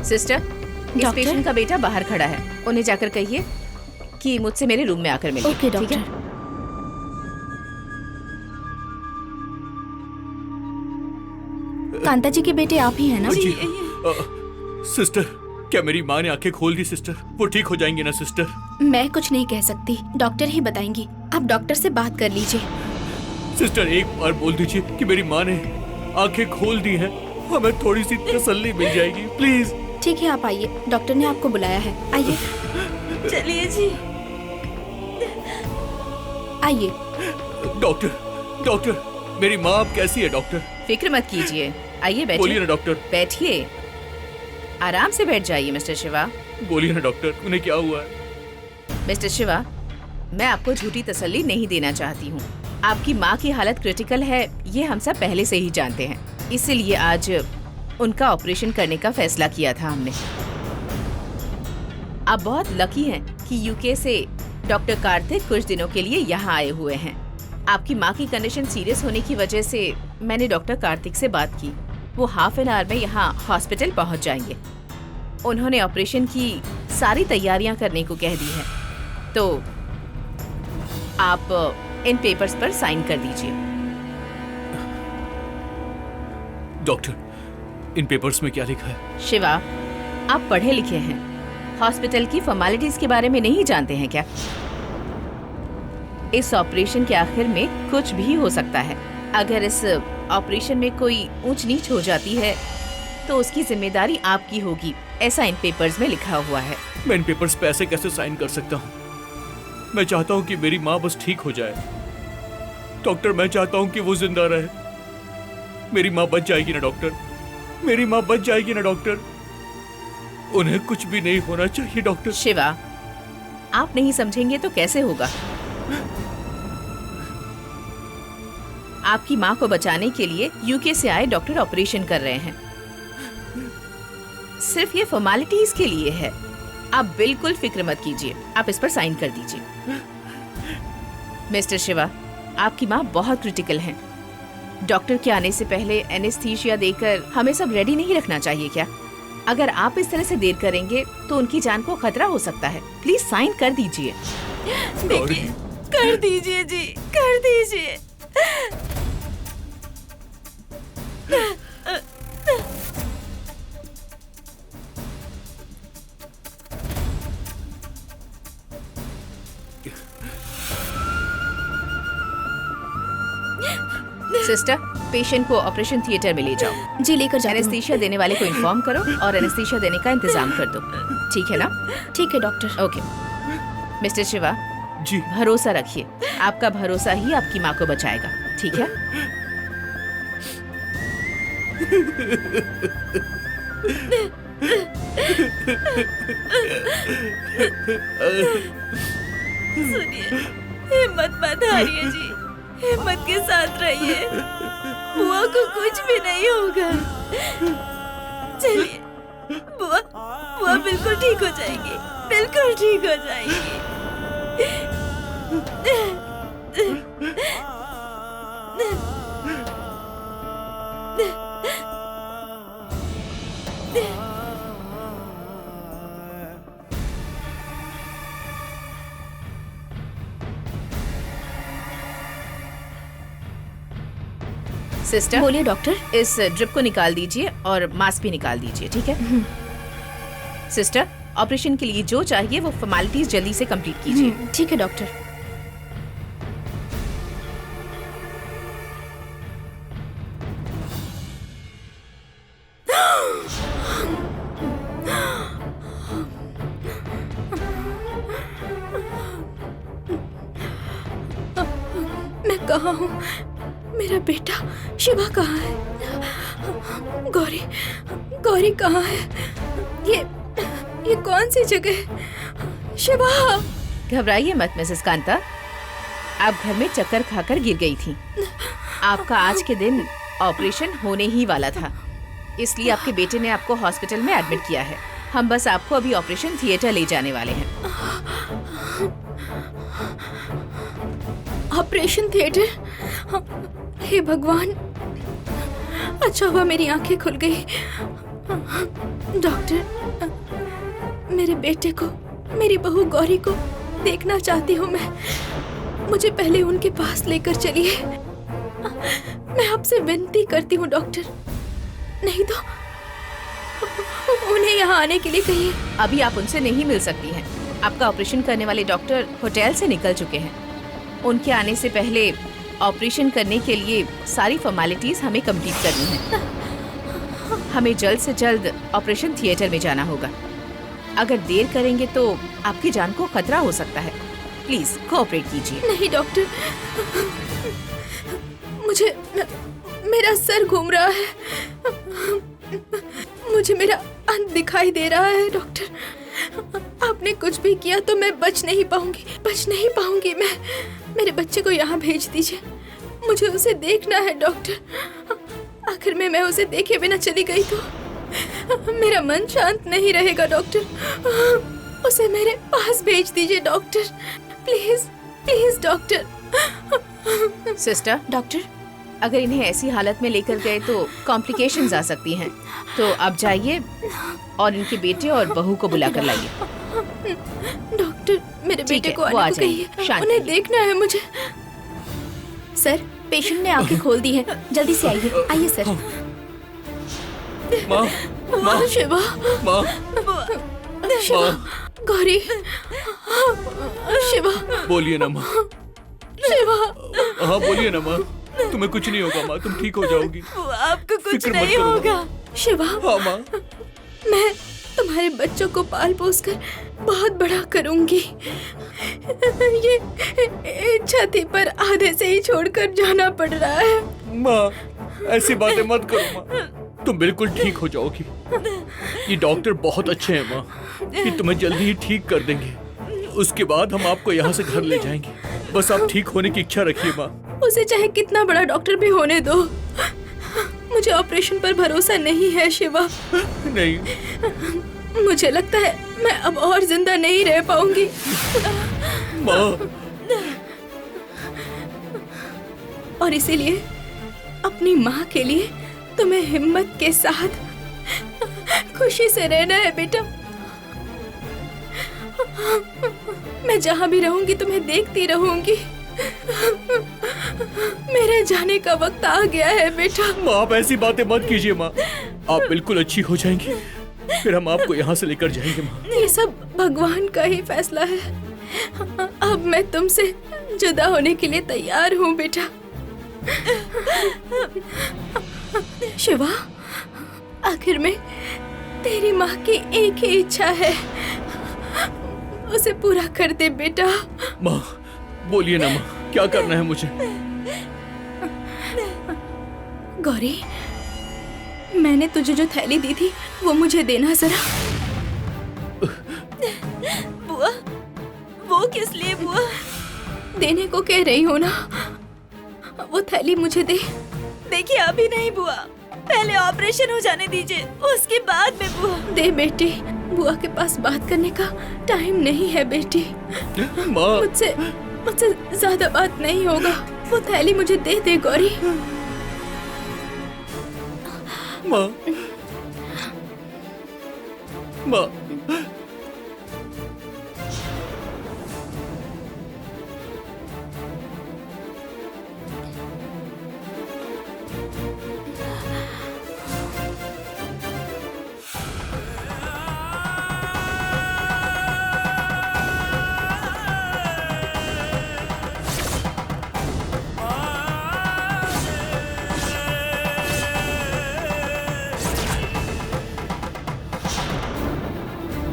Sister, इस patient का बेटा बाहर खड़ा है, उन्हें जाकर कहिए कि मुझसे मेरे रूम में आकर मिले। Okay doctor. कांता जी के बेटे आप ही हैं ना? जी। सिस्टर, क्या मेरी माँ ने आंखें खोल दी सिस्टर? वो ठीक हो जाएंगी ना सिस्टर? मैं कुछ नहीं कह सकती, डॉक्टर ही बताएंगी। आप डॉक्टर से बात कर लीजिए। सिस्टर, एक बार बोल दीजिए कि मेरी माँ ने आंखें खोल दी हैं, हमें थोड़ी सी तसल्ली मिल जाएगी, प्लीज। ठीक है, आप आइए, डॉक्टर ने आपको बुलाया है। आइए। चलिए जी। आइए। डॉक्टर, मेरी माँ अब कैसी है डॉक्टर? फिक्र मत कीजिए, आइए बैठिए। बोलिए ना डॉक्टर। बैठिए, आराम से बैठ जाइए मिस्टर शिवा। बोलिए ना डॉक्टर, उन्हें क्या हुआ है? मिस्टर शिवा, मैं आपको झूठी तसल्ली नहीं देना चाहती हूँ। आपकी माँ की हालत क्रिटिकल है, ये हम सब पहले से ही जानते हैं, इसीलिए आज उनका ऑपरेशन करने का फैसला किया था हमने। आप बहुत लकी हैं कि यूके से डॉक्टर कार्तिक कुछ दिनों के लिए यहाँ आए हुए हैं। आपकी माँ की कंडीशन सीरियस होने की वजह से मैंने डॉक्टर कार्तिक से बात की। वो हाफ एन आवर में यहाँ हॉस्पिटल पहुँच जाएंगे। उन्होंने ऑपरेशन की सारी तैयारियां करने को कह दी है, तो आप इन पेपर्स पर साइन कर दीजिए। डॉक्टर, इन पेपर्स में क्या लिखा है? शिवा, आप पढ़े लिखे हैं, हॉस्पिटल की फॉर्मेलिटीज के बारे में नहीं जानते हैं क्या? इस ऑपरेशन के आखिर में कुछ भी हो सकता है। अगर इस ऑपरेशन में कोई ऊंच नीच हो जाती है तो उसकी जिम्मेदारी आपकी होगी, ऐसा इन पेपर्स में लिखा हुआ है। मैं इन पेपर्स पे ऐसे कैसे साइन कर सकता हूँ? मैं चाहता हूँ कि मेरी माँ बस ठीक हो जाए। डॉक्टर, मैं चाहता हूँ कि वो जिंदा रहे। मेरी माँ बच जाएगी ना डॉक्टर? मेरी माँ बच जाएगी ना डॉक्टर? उन्हें कुछ भी नहीं होना चाहिए डॉक्टर। शिवा, आप नहीं समझेंगे तो कैसे होगा? आपकी माँ को बचाने के लिए यूके से आए डॉक्टर ऑपरेशन कर रहे हैं। सिर्फ ये फॉर्मेलिटीज के लिए है। आप बिल्कुल फिक्र मत कीजिए, आप इस पर साइन कर दीजिए। मिस्टर शिवा, आपकी माँ बहुत क्रिटिकल हैं। डॉक्टर के आने से पहले एनेस्थीसिया देकर हमें सब रेडी नहीं रखना चाहिए क्या? अगर आप इस तरह से देर करेंगे तो उनकी जान को खतरा हो सकता है। प्लीज साइन कर दीजिए। देखिए, कर दीजिए जी, कर दीजिए। सिस्टर, पेशेंट को ऑपरेशन थिएटर में ले जाओ। जी, लेकर जाती हूँ। एनेस्थीसिया देने वाले को इन्फॉर्म करो और एनेस्थीसिया देने का इंतजाम कर दो, ठीक है ना? ठीक है doctor. Okay. Mister Shiva ji. भरोसा रखिए, आपका भरोसा ही आपकी माँ को बचाएगा, ठीक है? सुनिए, हिम्मत मत हारिए जी, हिम्मत के साथ रहिए, बुआ को कुछ भी नहीं होगा। चलिए, बुआ बिल्कुल ठीक हो जाएगी, बिल्कुल ठीक हो जाएगी। सिस्टर, बोलिए डॉक्टर। इस ड्रिप को निकाल दीजिए और मास्क भी निकाल दीजिए, ठीक है? सिस्टर, ऑपरेशन के लिए जो चाहिए वो फॉर्मेलिटीज जल्दी से कंप्लीट कीजिए। ठीक है डॉक्टर। मैं कहाँ हूँ? मेरा बेटा शिवा कहाँ है? गौरी कहाँ है? ये कौन सी जगह है? शिवा! घबराइए मत मिसेस कांता, आप घर में चक्कर खाकर गिर गई थी। आपका आज के दिन ऑपरेशन होने ही वाला था, इसलिए आपके बेटे ने आपको हॉस्पिटल में एडमिट किया है। हम बस आपको अभी ऑपरेशन थिएटर ले जाने वाले हैं। Operation theatre? हे भगवान, अच्छा हुआ मेरी आंखें खुल गई। डॉक्टर, मेरे बेटे को, मेरी बहू गौरी को देखना चाहती हूँ मैं। मुझे पहले उनके पास लेकर चलिए। मैं आपसे विनती करती हूँ डॉक्टर, नहीं तो उन्हें यहाँ आने के लिए कहिए। अभी आप उनसे नहीं मिल सकती हैं। आपका ऑपरेशन करने वाले डॉक्टर होटल से निकल चुके हैं। उनके आने से पहले ऑपरेशन करने के लिए सारी फॉर्मेलिटीज हमें कंप्लीट करनी है। हमें जल्द से जल्द ऑपरेशन थिएटर में जाना होगा। अगर देर करेंगे तो आपकी जान को खतरा हो सकता है। प्लीज कोऑपरेट कीजिए। नहीं डॉक्टर, मुझे मेरा सर घूम रहा है। मुझे मेरा अंत दिखाई दे रहा है डॉक्टर। आपने कुछ भी किया तो मैं बच नहीं पाऊंगी मैं। मेरे बच्चे को यहाँ भेज दीजिए। मुझे उसे देखना है डॉक्टर। आखिर में मैं उसे देखे बिना चली गई तो मेरा मन शांत नहीं रहेगा डॉक्टर। उसे मेरे पास भेज दीजिए doctor, please please doctor. Sister, doctor, अगर इन्हें ऐसी हालत में लेकर गए तो कॉम्प्लिकेशंस आ सकती हैं। तो आप जाइए और इनके बेटे और बहू को बुला कर लाइए। डॉक्टर, मेरे ठीक बेटे है, को वो आ आने को जाएंगे। कहिए। शांत उन्हें रहिए। देखना है मुझे। सर, पेशेंट ने आंखें खोल दी हैं। जल्दी से आइए। आइए सर। माँ, माँ, शिवा, माँ, शिवा, माँ, गौरी, शिवा, बोलिए ना माँ। शिवा। हाँ बोलिए ना माँ। तुम्हें कुछ नहीं होगा माँ, तुम ठीक हो जाओगी। बुआ, आपको कुछ फिक्र मत नहीं करो। होगा। शिवा, हाँ माँ। मैं तुम्हारे बच्चों को पाल पोस कर बहुत बड़ा करूंगी। ये छाती पर आधे से ही छोड़कर जाना पड़ रहा है। माँ, ऐसी बातें मत करो माँ। तुम बिल्कुल ठीक हो जाओगी। ये डॉक्टर बहुत अच्छे हैं माँ। ये तुम्हें जल्दी ही ठीक कर देंगे। उसके बाद हम आपको यहाँ से घर ले जाएंगे। बस आप ठीक होने की इच्छा रखिए माँ। उसे चाहे कितना बड़ा डॉक्टर भी होने दो, मुझे ऑपरेशन पर भरोसा नहीं है शिवा। नहीं मुझे लगता है मैं अब और जिंदा नहीं रह पाऊंगी। माँ। और इसीलिए अपनी माँ के लिए तुम्हें हिम्मत के साथ खुशी से रहना है बेटा। मैं जहाँ भी रहूंगी तुम्हें देखती रहूंगी। मेरे जाने का वक्त आ गया है बेटा। माँ, आप ऐसी बातें मत कीजिए माँ। आप बिल्कुल अच्छी हो जाएंगी। फिर हम आपको यहाँ से लेकर जाएंगे माँ। ये सब भगवान का ही फैसला है। अब मैं तुमसे जुदा होने के लिए तैयार हूँ बेटा। शिवा, आखिर में तेरी माँ की एक ही इच्छा है, उसे पूरा कर दे बेटा। माँ, बोलिए ना माँ, क्या करना है मुझे? गौरी, मैंने तुझे जो थैली दी थी वो मुझे देना जरा। बुआ, वो किस लिए बुआ? देने को कह रही हो ना, वो थैली मुझे दे। देखिए अभी नहीं बुआ, पहले ऑपरेशन हो जाने दीजिए, उसके बाद में बुआ। दे बेटी, बुआ के पास बात करने का टाइम नहीं है बेटी। माँ, मुझसे ज्यादा बात नहीं होगा। वो थैली मुझे दे दे गौरी। माँ, माँ,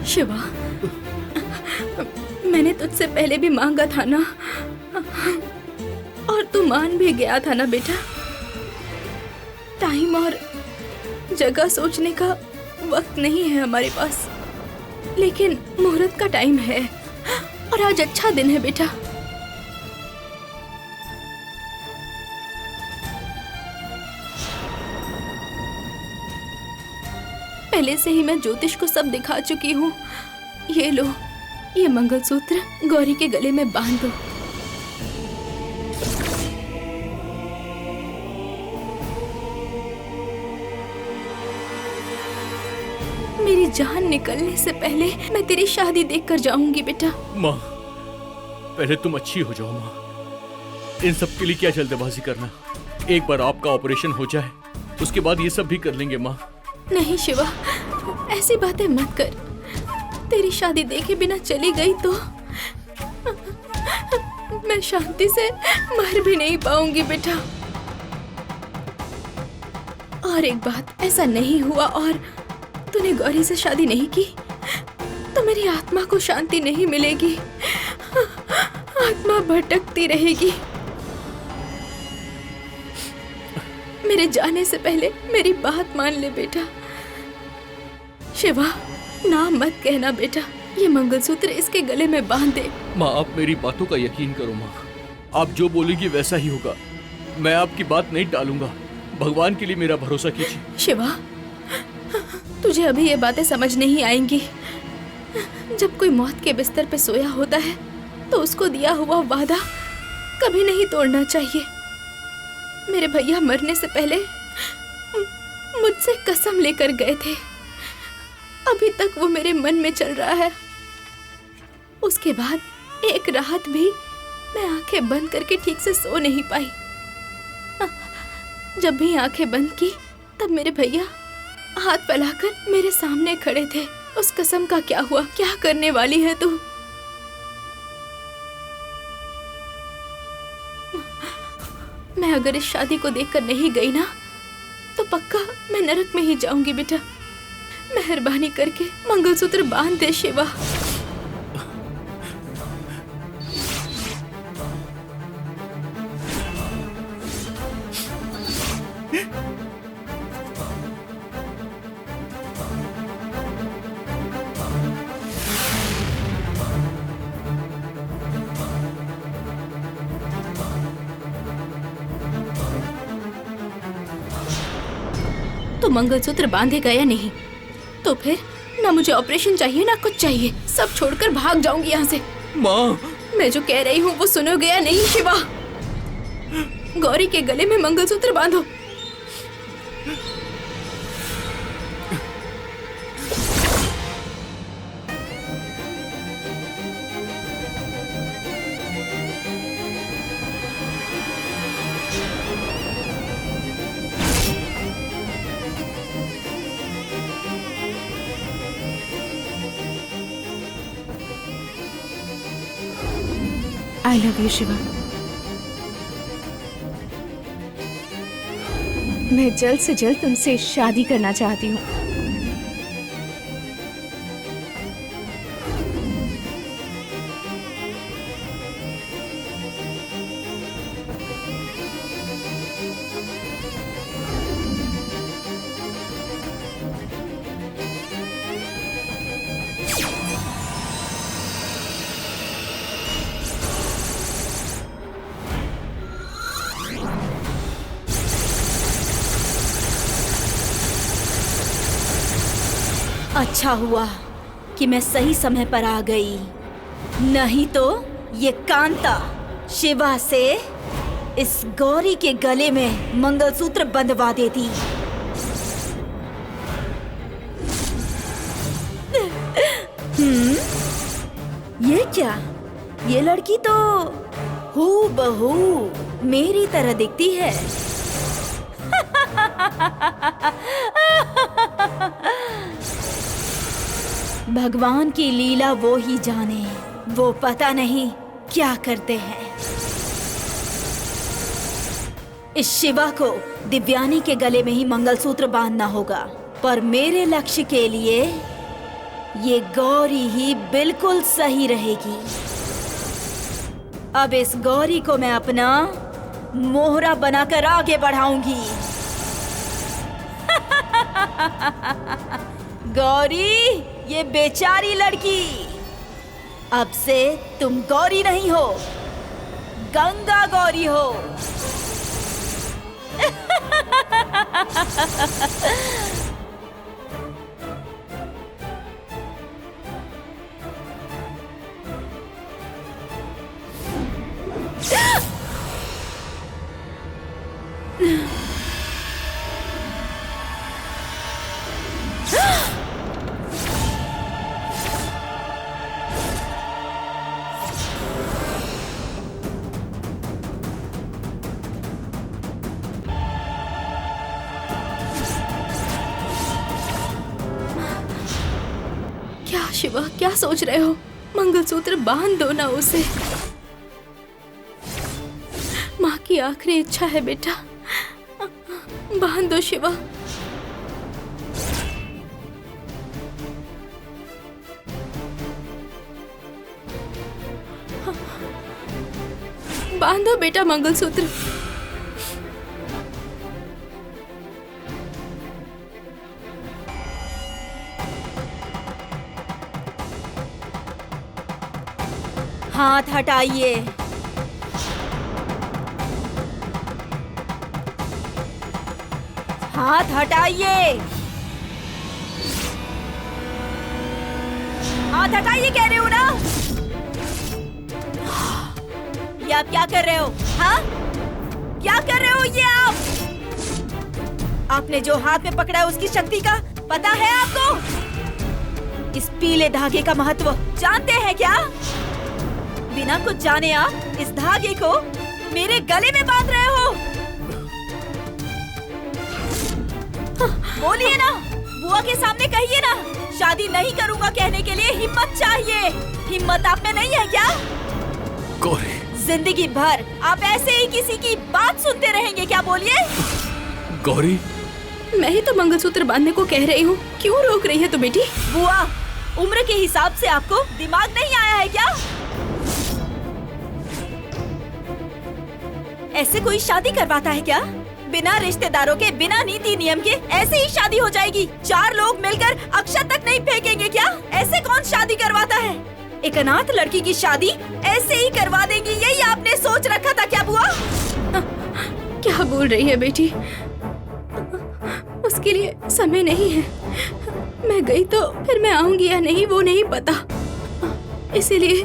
शिवा, मैंने तुझसे पहले भी मांगा था ना, और तू मान भी गया था ना बेटा। टाइम और जगह सोचने का वक्त नहीं है हमारे पास, लेकिन मुहूर्त का टाइम है और आज अच्छा दिन है बेटा। पहले से ही मैं ज्योतिष को सब दिखा चुकी हूँ। ये लो, ये मंगलसूत्र गौरी के गले में बांध दो। मेरी जान निकलने से पहले मैं तेरी शादी देखकर जाऊंगी बेटा। माँ, पहले तुम अच्छी हो जाओ माँ। इन सब के लिए क्या जल्दबाजी करना, एक बार आपका ऑपरेशन हो जाए उसके बाद ये सब भी कर लेंगे माँ। नहीं शिवा, ऐसी बातें मत कर। तेरी शादी देखे बिना चली गई तो मैं शांति से मर भी नहीं पाऊंगी बेटा। और एक बात, ऐसा नहीं हुआ और तूने गौरी से शादी नहीं की तो मेरी आत्मा को शांति नहीं मिलेगी, आत्मा भटकती रहेगी। मेरे जाने से पहले मेरी बात मान ले बेटा। शिवा, ना मत कहना बेटा, ये मंगलसूत्र इसके गले में बांध दे। माँ, आप मेरी बातों का यकीन करो माँ, आप जो बोलेगी वैसा ही होगा। मैं आपकी बात नहीं टालूंगा, भगवान के लिए मेरा भरोसा कीजिए। शिवा, तुझे अभी ये बातें समझ नहीं आएंगी। जब कोई मौत के बिस्तर पे सोया होता है तो उसको दिया हुआ वादा कभी नहीं तोड़ना चाहिए। मेरे भैया मरने से पहले मुझसे कसम लेकर गए थे, अभी तक वो मेरे मन में चल रहा है। उसके बाद एक रात भी मैं आंखें बंद करके ठीक से सो नहीं पाई। जब भी आंखें बंद की तब मेरे भैया हाथ फैलाकर मेरे सामने खड़े थे। उस कसम का क्या हुआ? क्या करने वाली है तू? मैं अगर इस शादी को देखकर नहीं गई ना तो पक्का मैं नरक में ही जाऊंगी बेटा। मेहरबानी करके मंगलसूत्र बांध दे शिवा। तो मंगलसूत्र बांधेगा या नहीं? तो फिर ना मुझे ऑपरेशन चाहिए ना कुछ चाहिए, सब छोड़कर भाग जाऊंगी यहाँ से। माँ, मैं जो कह रही हूँ वो सुनोगे या नहीं शिवा? गौरी के गले में मंगलसूत्र बांधो। I love you Shiva. मैं जल्द से जल्द तुमसे शादी करना चाहती हूँ। अच्छा हुआ कि मैं सही समय पर आ गई, नहीं तो ये कांता शिवा से इस गौरी के गले में मंगलसूत्र बंधवा देती। ये क्या? ये लड़की तो हूबहू मेरी तरह दिखती है। भगवान की लीला वो ही जाने, वो पता नहीं क्या करते हैं। इस शिवा को दिव्यानी के गले में ही मंगलसूत्र बांधना होगा, पर मेरे लक्ष्य के लिए ये गौरी ही बिल्कुल सही रहेगी। अब इस गौरी को मैं अपना मोहरा बनाकर आगे बढ़ाऊंगी। गौरी, ये बेचारी लड़की, अब से तुम गौरी नहीं हो, गंगा गौरी हो। शिवा, क्या सोच रहे हो? मंगलसूत्र बांध दो ना उसे। माँ की आखिरी इच्छा है बेटा, बांध दो शिवा। बांधो बेटा मंगलसूत्र। हाथ हटाइए। हाथ हटाइए। हाथ हटाइए कह रहे हो ना। ये आप क्या कर रहे हो? हाँ, क्या कर रहे हो ये आप? आपने जो हाथ में पकड़ा है उसकी शक्ति का पता है आपको? इस पीले धागे का महत्व जानते हैं क्या? बिना कुछ जाने आप इस धागे को मेरे गले में बांध रहे हो। बोलिए ना, बुआ के सामने कहिए ना, शादी नहीं करूंगा कहने के लिए हिम्मत चाहिए। हिम्मत आप में नहीं है क्या? गौरी, जिंदगी भर आप ऐसे ही किसी की बात सुनते रहेंगे क्या? बोलिए। गौरी, मैं ही तो मंगलसूत्र बांधने को कह रही हूँ, क्यों रोक रही है तू बेटी? बुआ, उम्र के हिसाब से आपको दिमाग नहीं आया है क्या? ऐसे कोई शादी करवाता है क्या? बिना रिश्तेदारों के, बिना नीति नियम के ऐसे ही शादी हो जाएगी? 4 लोग मिलकर अक्षत तक नहीं फेंकेंगे क्या? ऐसे कौन शादी करवाता है? एक अनाथ लड़की की शादी ऐसे ही करवा देंगी, यही आपने सोच रखा था क्या बुआ? क्या बोल रही है बेटी? उसके लिए समय नहीं है। मैं गई तो फिर मैं आऊंगी या नहीं वो नहीं पता, इसीलिए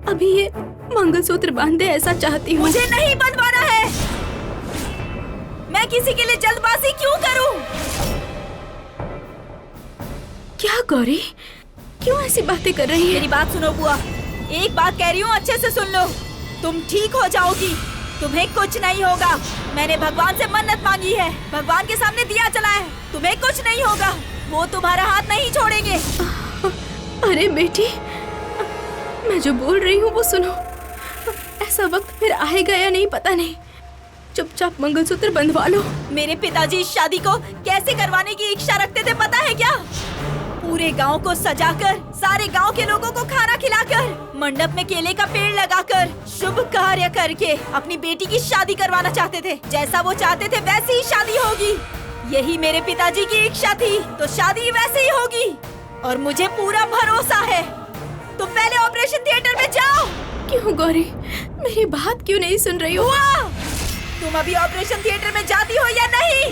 अभी ये मंगलसूत्र बांध दे ऐसा चाहती हूँ। मुझे नहीं बंधवाना है। मैं किसी के लिए जल्दबाजी क्यों करूं? क्या गौरी, क्यों ऐसी बातें कर रही है? मेरी बात सुनो बुआ, एक बात कह रही हूँ, अच्छे से सुन लो। तुम ठीक हो जाओगी, तुम्हें कुछ नहीं होगा। मैंने भगवान से मन्नत मांगी है, भगवान के सामने दिया जला है, तुम्हें कुछ नहीं होगा। वो तुम्हारा हाथ नहीं छोड़ेंगे। अरे बेटी, मैं जो बोल रही हूँ वो सुनो। ऐसा वक्त फिर आएगा या नहीं पता नहीं, चुपचाप मंगलसूत्र बंधवा लो। मेरे पिताजी इस शादी को कैसे करवाने की इच्छा रखते थे पता है क्या? पूरे गांव को सजाकर, सारे गांव के लोगों को खाना खिलाकर, मंडप में केले का पेड़ लगाकर, शुभ कार्य करके अपनी बेटी की शादी करवाना चाहते थे। जैसा वो चाहते थे वैसी ही शादी होगी। यही मेरे पिताजी की इच्छा थी, तो शादी वैसे ही होगी। और मुझे पूरा भरोसा है। तुम पहले ऑपरेशन थिएटर में जाओ। क्यों गौरी, मेरी बात क्यों नहीं सुन रही हो? तुम अभी ऑपरेशन थिएटर में जाती हो या नहीं?